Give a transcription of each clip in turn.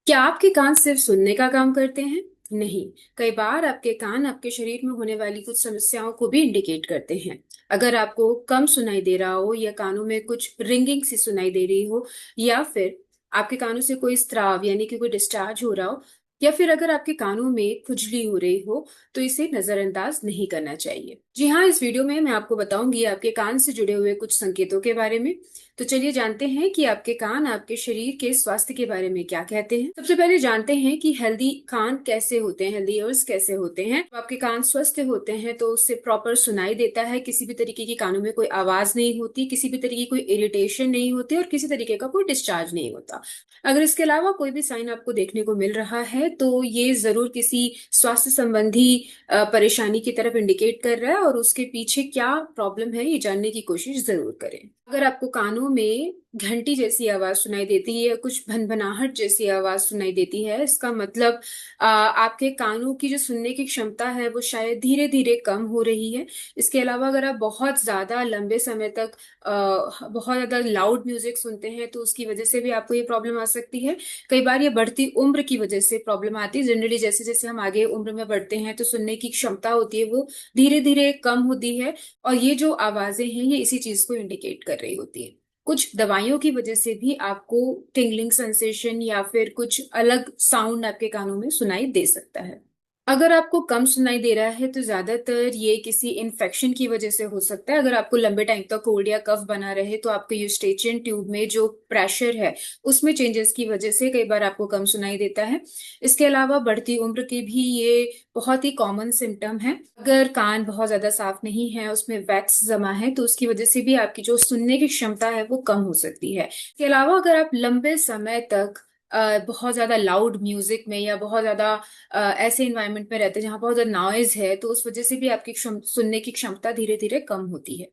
क्या आपके कान सिर्फ सुनने का काम करते हैं? नहीं। कई बार आपके कान आपके शरीर में होने वाली कुछ समस्याओं को भी इंडिकेट करते हैं। अगर आपको कम सुनाई दे रहा हो या कानों में कुछ रिंगिंग सी सुनाई दे रही हो, या फिर आपके कानों से कोई स्त्राव यानी कि कोई डिस्चार्ज हो रहा हो, या फिर अगर आपके कानों में खुजली हो रही हो, तो इसे नजरअंदाज नहीं करना चाहिए। जी हाँ, इस वीडियो में मैं आपको बताऊंगी आपके कान से जुड़े हुए कुछ संकेतों के बारे में। तो चलिए जानते हैं कि आपके कान आपके शरीर के स्वास्थ्य के बारे में क्या कहते हैं। सबसे पहले जानते हैं कि हेल्दी कान कैसे होते हैं, हेल्दी ईयर्स कैसे होते हैं। तो आपके कान स्वस्थ होते हैं तो उससे प्रॉपर सुनाई देता है, किसी भी तरीके की कानों में कोई आवाज नहीं होती, किसी भी तरीके की कोई इरिटेशन नहीं होती और किसी तरीके का कोई डिस्चार्ज नहीं होता। अगर इसके अलावा कोई भी साइन आपको देखने को मिल रहा है तो ये जरूर किसी स्वास्थ्य संबंधी परेशानी की तरफ इंडिकेट कर रहा है, और उसके पीछे क्या प्रॉब्लम है ये जानने की कोशिश जरूर करें। अगर आपको कानों में घंटी जैसी आवाज सुनाई देती है या कुछ भनभनाहट जैसी आवाज सुनाई देती है, इसका मतलब आपके कानों की जो सुनने की क्षमता है वो शायद धीरे धीरे कम हो रही है। इसके अलावा अगर आप बहुत ज्यादा लंबे समय तक बहुत ज्यादा लाउड म्यूजिक सुनते हैं तो उसकी वजह से भी आपको ये प्रॉब्लम आ सकती है। कई बार ये बढ़ती उम्र की वजह से प्रॉब्लम आती है। जनरली जैसे जैसे हम आगे उम्र में बढ़ते हैं तो सुनने की क्षमता होती है वो धीरे धीरे कम होती है, और ये जो आवाजें हैं ये इसी चीज को इंडिकेट कर रही होती है। कुछ दवाइयों की वजह से भी आपको टिंगलिंग सेंसेशन या फिर कुछ अलग साउंड आपके कानों में सुनाई दे सकता है। अगर आपको कम सुनाई दे रहा है तो ज्यादातर ये किसी इन्फेक्शन की वजह से हो सकता है। अगर आपको लंबे टाइम तक कोल्ड या कफ बना रहे तो आपके यूस्टेचियन ट्यूब में जो प्रेशर है उसमें चेंजेस की वजह से कई बार आपको कम सुनाई देता है। इसके अलावा बढ़ती उम्र के भी ये बहुत ही कॉमन सिम्टम है। अगर कान बहुत ज्यादा साफ नहीं है, उसमें वैक्स जमा है, तो उसकी वजह से भी आपकी जो सुनने की क्षमता है वो कम हो सकती है। इसके अलावा अगर आप लंबे समय तक बहुत ज्यादा लाउड म्यूजिक में या बहुत ज्यादा ऐसे इन्वायरमेंट में रहते हैं जहाँ बहुत ज्यादा नॉइज है, तो उस वजह से भी आपकी सुनने की क्षमता धीरे धीरे कम होती है।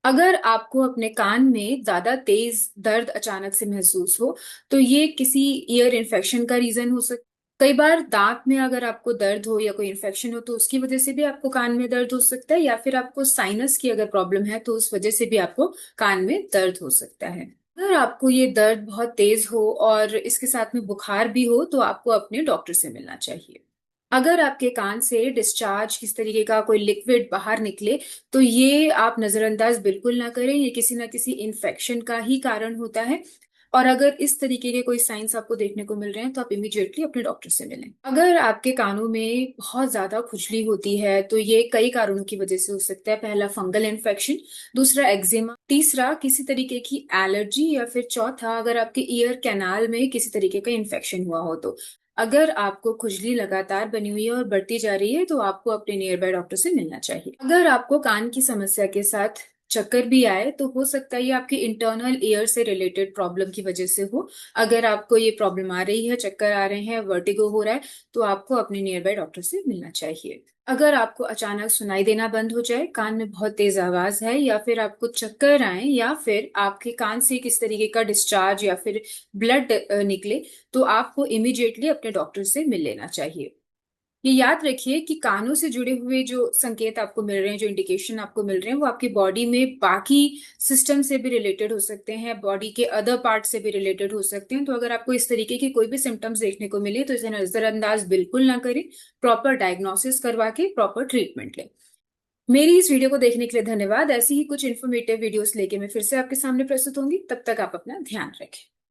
अगर आपको अपने कान में ज्यादा तेज दर्द अचानक से महसूस हो तो ये किसी ईयर इन्फेक्शन का रीजन हो सकता है। कई बार दांत में अगर आपको दर्द हो या कोई इन्फेक्शन हो तो उसकी वजह से भी आपको कान में दर्द हो सकता है, या फिर आपको साइनस की अगर प्रॉब्लम है तो उस वजह से भी आपको कान में दर्द हो सकता है। अगर आपको ये दर्द बहुत तेज हो और इसके साथ में बुखार भी हो तो आपको अपने डॉक्टर से मिलना चाहिए। अगर आपके कान से डिस्चार्ज किस तरीके का कोई लिक्विड बाहर निकले तो ये आप नजरअंदाज बिल्कुल ना करें, ये किसी ना किसी इन्फेक्शन का ही कारण होता है। और अगर इस तरीके के कोई साइंस आपको देखने को मिल रहे हैं तो आप इमीडिएटली अपने डॉक्टर से मिलें। अगर आपके कानों में बहुत ज्यादा खुजली होती है तो ये कई कारणों की वजह से हो सकता है। पहला फंगल इन्फेक्शन, दूसरा एक्जिमा, तीसरा किसी तरीके की एलर्जी, या फिर चौथा अगर आपके ईयर कैनाल में किसी तरीके का इन्फेक्शन हुआ हो तो। अगर आपको खुजली लगातार बनी हुई है और बढ़ती जा रही है तो आपको अपने नियर बाय डॉक्टर से मिलना चाहिए। अगर आपको कान की समस्या के साथ चक्कर भी आए तो हो सकता है ये आपके इंटरनल ईयर से रिलेटेड प्रॉब्लम की वजह से हो। अगर आपको ये प्रॉब्लम आ रही है, चक्कर आ रहे हैं, वर्टिगो हो रहा है, तो आपको अपने नियर बाय डॉक्टर से मिलना चाहिए। अगर आपको अचानक सुनाई देना बंद हो जाए, कान में बहुत तेज आवाज है, या फिर आपको चक्कर आए, या फिर आपके कान से किस तरीके का डिस्चार्ज या फिर ब्लड निकले, तो आपको इमीडिएटली अपने डॉक्टर से मिल लेना चाहिए। ये याद रखिए कि कानों से जुड़े हुए जो संकेत आपको मिल रहे हैं, जो इंडिकेशन आपको मिल रहे हैं, वो आपकी बॉडी में बाकी सिस्टम से भी रिलेटेड हो सकते हैं, बॉडी के अदर पार्ट से भी रिलेटेड हो सकते हैं। तो अगर आपको इस तरीके की कोई भी सिम्टम्स देखने को मिले तो इसे नजरअंदाज बिल्कुल ना करें। प्रॉपर डायग्नोसिस करवा के प्रॉपर ट्रीटमेंट लें। मेरी इस वीडियो को देखने के लिए धन्यवाद। ऐसी ही कुछ इन्फॉर्मेटिव वीडियोस लेके मैं फिर से आपके सामने प्रस्तुत होंगी। तब तक आप अपना ध्यान रखें।